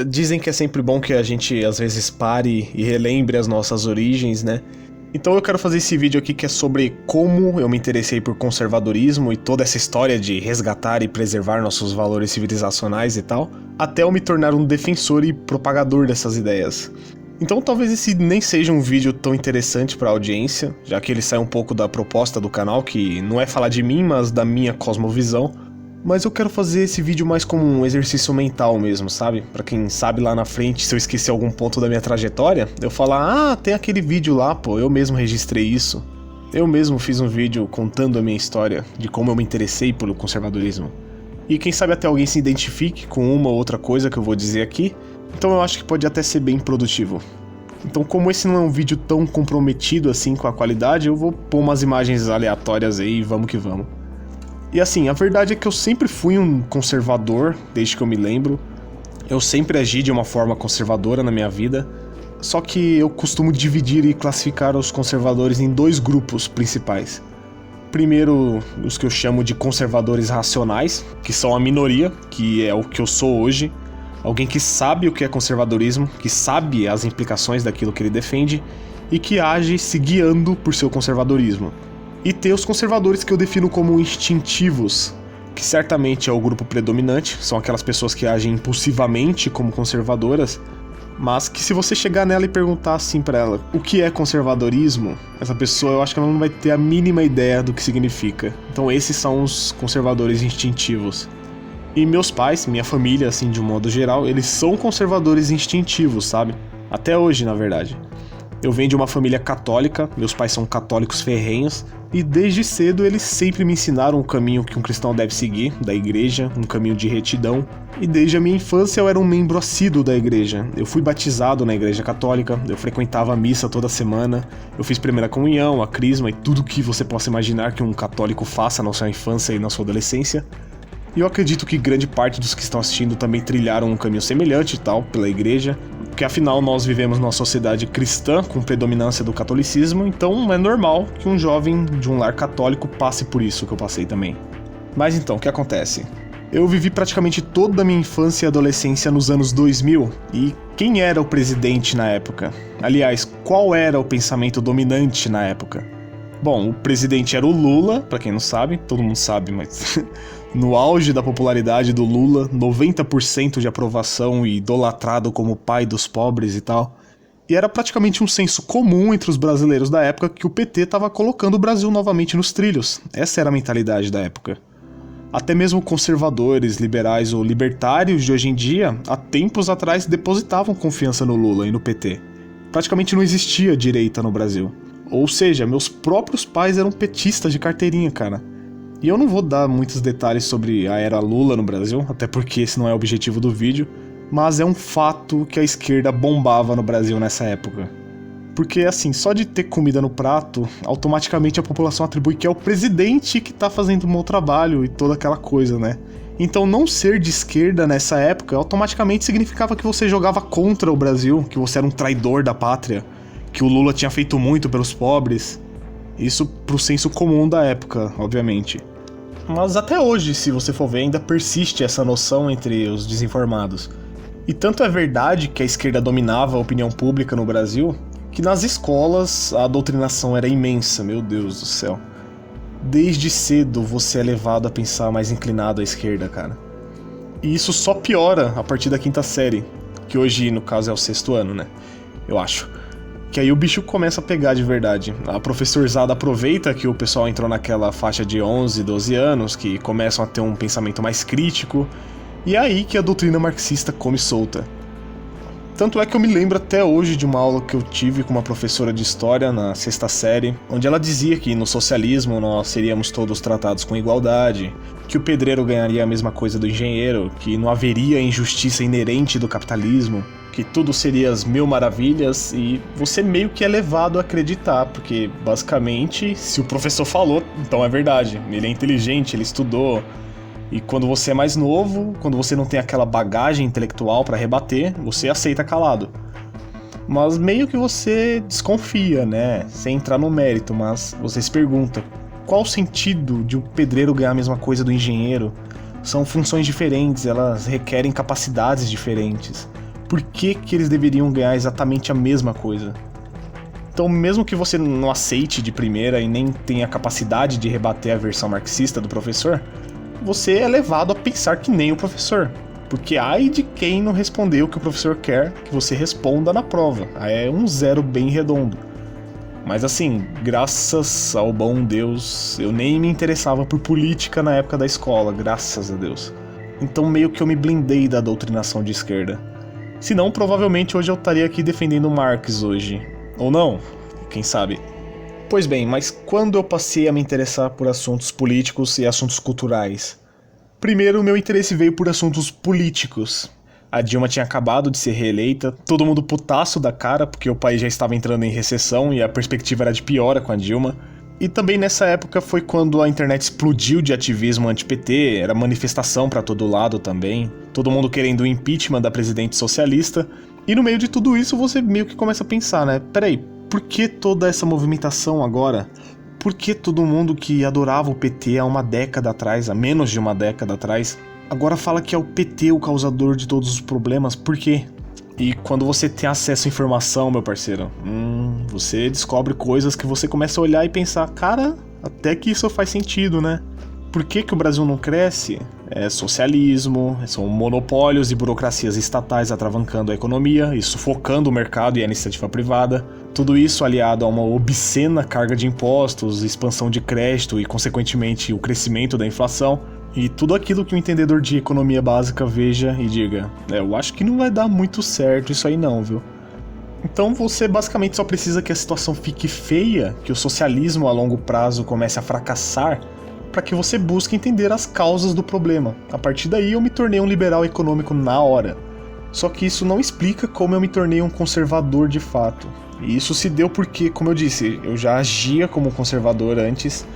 Dizem que é sempre bom que a gente às vezes pare e relembre as nossas origens, né? Então eu quero fazer esse vídeo aqui que é sobre como eu me interessei por conservadorismo e toda essa história de resgatar e preservar nossos valores civilizacionais e tal, até eu me tornar um defensor e propagador dessas ideias. Então talvez esse nem seja um vídeo tão interessante para a audiência, já que ele sai um pouco da proposta do canal, que não é falar de mim, mas da minha cosmovisão. Mas eu quero fazer esse vídeo mais como um exercício mental mesmo, sabe? Pra quem sabe lá na frente, se eu esquecer algum ponto da minha trajetória, eu falar, tem aquele vídeo lá, pô, eu mesmo registrei isso. Eu mesmo fiz um vídeo contando a minha história, de como eu me interessei pelo conservadorismo. E quem sabe até alguém se identifique com uma ou outra coisa que eu vou dizer aqui, então eu acho que pode até ser bem produtivo. Então, como esse não é um vídeo tão comprometido assim com a qualidade, eu vou pôr umas imagens aleatórias aí e vamos que vamos. E assim, a verdade é que eu sempre fui um conservador, desde que eu me lembro. Eu sempre agi de uma forma conservadora na minha vida. Só que eu costumo dividir e classificar os conservadores em dois grupos principais. Primeiro, os que eu chamo de conservadores racionais, que são a minoria, que é o que eu sou hoje. Alguém que sabe o que é conservadorismo, que sabe as implicações daquilo que ele defende e que age se guiando por seu conservadorismo. E ter os conservadores que eu defino como instintivos, que certamente é o grupo predominante, são aquelas pessoas que agem impulsivamente como conservadoras, mas que se você chegar nela e perguntar assim pra ela o que é conservadorismo, essa pessoa eu acho que ela não vai ter a mínima ideia do que significa. Então esses são os conservadores instintivos. E meus pais, minha família, assim, de um modo geral, eles são conservadores instintivos, sabe? Até hoje, na verdade. Eu venho de uma família católica, meus pais são católicos ferrenhos, e desde cedo eles sempre me ensinaram o caminho que um cristão deve seguir, da igreja, um caminho de retidão. E desde a minha infância eu era um membro assíduo da igreja. Eu fui batizado na igreja católica, eu frequentava a missa toda semana, eu fiz primeira comunhão, a crisma e tudo que você possa imaginar que um católico faça na sua infância e na sua adolescência. E eu acredito que grande parte dos que estão assistindo também trilharam um caminho semelhante e tal, pela igreja, porque afinal nós vivemos numa sociedade cristã com predominância do catolicismo, então é normal que um jovem de um lar católico passe por isso que eu passei também. Mas então, o que acontece? Eu vivi praticamente toda a minha infância e adolescência nos anos 2000, e quem era o presidente na época? Aliás, qual era o pensamento dominante na época? Bom, o presidente era o Lula, pra quem não sabe, todo mundo sabe, mas no auge da popularidade do Lula, 90% de aprovação e idolatrado como o pai dos pobres e tal. E era praticamente um senso comum entre os brasileiros da época que o PT estava colocando o Brasil novamente nos trilhos. Essa era a mentalidade da época. Até mesmo conservadores, liberais ou libertários de hoje em dia, há tempos atrás depositavam confiança no Lula e no PT. Praticamente não existia direita no Brasil. Ou seja, meus próprios pais eram petistas de carteirinha, cara. E eu não vou dar muitos detalhes sobre a era Lula no Brasil, até porque esse não é o objetivo do vídeo, mas é um fato que a esquerda bombava no Brasil nessa época. Porque, assim, só de ter comida no prato, automaticamente a população atribui que é o presidente que tá fazendo um mau trabalho e toda aquela coisa, né? Então não ser de esquerda nessa época automaticamente significava que você jogava contra o Brasil, que você era um traidor da pátria, que o Lula tinha feito muito pelos pobres. Isso pro senso comum da época, obviamente. Mas até hoje, se você for ver, ainda persiste essa noção entre os desinformados. E tanto é verdade que a esquerda dominava a opinião pública no Brasil, que nas escolas a doutrinação era imensa, meu Deus do céu. Desde cedo você é levado a pensar mais inclinado à esquerda, cara. E isso só piora a partir da quinta série, que hoje, no caso, é o sexto ano, né? Eu acho. Que aí o bicho começa a pegar de verdade. A professorzada aproveita que o pessoal entrou naquela faixa de 11, 12 anos, que começam a ter um pensamento mais crítico, e é aí que a doutrina marxista come solta. Tanto é que eu me lembro até hoje de uma aula que eu tive com uma professora de história na sexta série, onde ela dizia que no socialismo nós seríamos todos tratados com igualdade, que o pedreiro ganharia a mesma coisa do engenheiro, que não haveria injustiça inerente do capitalismo, que tudo seria as mil maravilhas, e você meio que é levado a acreditar, porque basicamente, se o professor falou, então é verdade. Ele é inteligente, ele estudou. E quando você é mais novo, quando você não tem aquela bagagem intelectual pra rebater, você aceita calado. Mas meio que você desconfia, né? Sem entrar no mérito, mas você se pergunta: qual o sentido de um pedreiro ganhar a mesma coisa do engenheiro? São funções diferentes, elas requerem capacidades diferentes. Por que que eles deveriam ganhar exatamente a mesma coisa? Então, mesmo que você não aceite de primeira e nem tenha capacidade de rebater a versão marxista do professor, você é levado a pensar que nem o professor. Porque ai de quem não respondeu o que o professor quer que você responda na prova. Aí é um 0 bem redondo. Mas assim, graças ao bom Deus, eu nem me interessava por política na época da escola, graças a Deus. Então meio que eu me blindei da doutrinação de esquerda. Senão, provavelmente hoje eu estaria aqui defendendo Marx hoje. Ou não, quem sabe. Pois bem, mas quando eu passei a me interessar por assuntos políticos e assuntos culturais? Primeiro, meu interesse veio por assuntos políticos. A Dilma tinha acabado de ser reeleita, todo mundo putaço da cara, porque o país já estava entrando em recessão e a perspectiva era de piora com a Dilma. E também nessa época foi quando a internet explodiu de ativismo anti-PT, era manifestação pra todo lado também, todo mundo querendo o impeachment da presidente socialista. E no meio de tudo isso você meio que começa a pensar, né? Peraí, por que toda essa movimentação agora? Por que todo mundo que adorava o PT há uma década atrás, há menos de uma década atrás, agora fala que é o PT o causador de todos os problemas? Por quê? E quando você tem acesso à informação, meu parceiro, você descobre coisas que você começa a olhar e pensar, cara, até que isso faz sentido, né? Por que que o Brasil não cresce? É socialismo, são monopólios e burocracias estatais atravancando a economia e sufocando o mercado e a iniciativa privada. Tudo isso aliado a uma obscena carga de impostos, expansão de crédito e, consequentemente, o crescimento da inflação. E tudo aquilo que um entendedor de economia básica veja e diga, eu acho que não vai dar muito certo isso aí não, viu? Então você basicamente só precisa que a situação fique feia, que o socialismo a longo prazo comece a fracassar, para que você busque entender as causas do problema. A partir daí eu me tornei um liberal econômico na hora. Só que isso não explica como eu me tornei um conservador de fato. E isso se deu porque, como eu disse, eu já agia como conservador antes.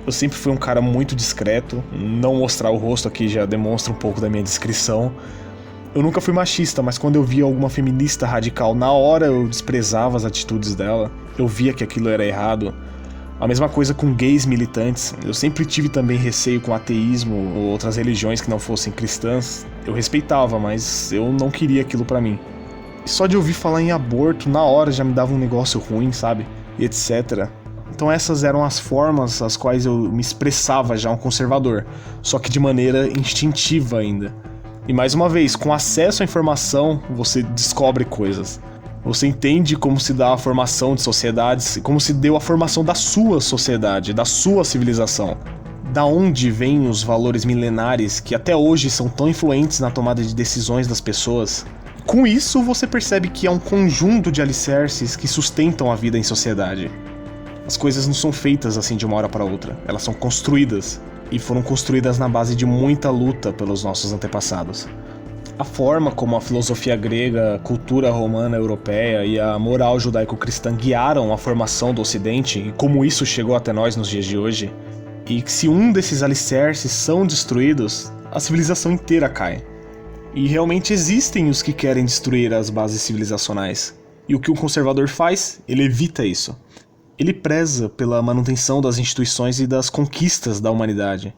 Eu sempre fui um cara muito discreto. Não mostrar o rosto aqui já demonstra um pouco da minha discrição. Eu nunca fui machista, mas quando eu via alguma feminista radical, na hora eu desprezava as atitudes dela. Eu via que aquilo era errado. A mesma coisa com gays militantes. Eu sempre tive também receio com ateísmo ou outras religiões que não fossem cristãs. Eu respeitava, mas eu não queria aquilo pra mim. E só de ouvir falar em aborto, na hora já me dava um negócio ruim, sabe? E etc. Então essas eram as formas às quais eu me expressava já um conservador, só que de maneira instintiva ainda. E mais uma vez, com acesso à informação, você descobre coisas. Você entende como se dá a formação de sociedades e como se deu a formação da sua sociedade, da sua civilização. Da onde vêm os valores milenares que até hoje são tão influentes na tomada de decisões das pessoas. Com isso, você percebe que há um conjunto de alicerces que sustentam a vida em sociedade. As coisas não são feitas assim de uma hora para outra, elas são construídas. E foram construídas na base de muita luta pelos nossos antepassados. A forma como a filosofia grega, a cultura romana europeia e a moral judaico-cristã guiaram a formação do Ocidente e como isso chegou até nós nos dias de hoje, e que se um desses alicerces são destruídos, a civilização inteira cai. E realmente existem os que querem destruir as bases civilizacionais. E o que um conservador faz? Ele evita isso. Ele preza pela manutenção das instituições e das conquistas da humanidade.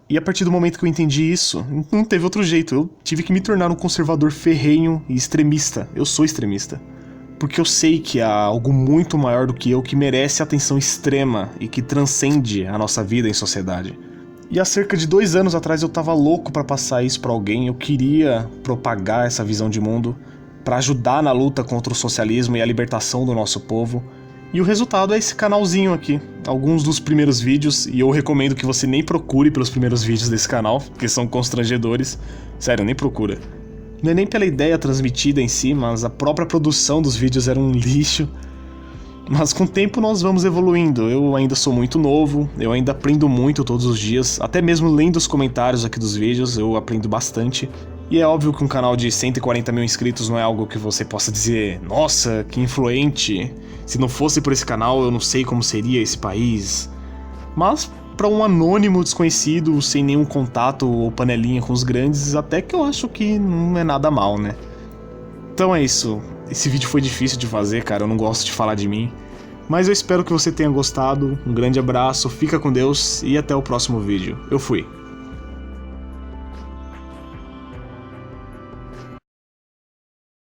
E a partir do momento que eu entendi isso, não teve outro jeito. Eu tive que me tornar um conservador ferrenho e extremista. Eu sou extremista. Porque eu sei que há algo muito maior do que eu que merece atenção extrema e que transcende a nossa vida em sociedade. E há cerca de 2 anos atrás eu tava louco pra passar isso pra alguém. Eu queria propagar essa visão de mundo pra ajudar na luta contra o socialismo e a libertação do nosso povo. E o resultado é esse canalzinho aqui, alguns dos primeiros vídeos, e eu recomendo que você nem procure pelos primeiros vídeos desse canal, porque são constrangedores. Sério, nem procura. Não é nem pela ideia transmitida em si, mas a própria produção dos vídeos era um lixo. Mas com o tempo nós vamos evoluindo, eu ainda sou muito novo, eu ainda aprendo muito todos os dias, até mesmo lendo os comentários aqui dos vídeos, eu aprendo bastante. E é óbvio que um canal de 140 mil inscritos não é algo que você possa dizer, nossa, que influente, se não fosse por esse canal eu não sei como seria esse país. Mas para um anônimo desconhecido, sem nenhum contato ou panelinha com os grandes, até que eu acho que não é nada mal, né? Então é isso, esse vídeo foi difícil de fazer, cara, eu não gosto de falar de mim. Mas eu espero que você tenha gostado, um grande abraço, fica com Deus e até o próximo vídeo. Eu fui.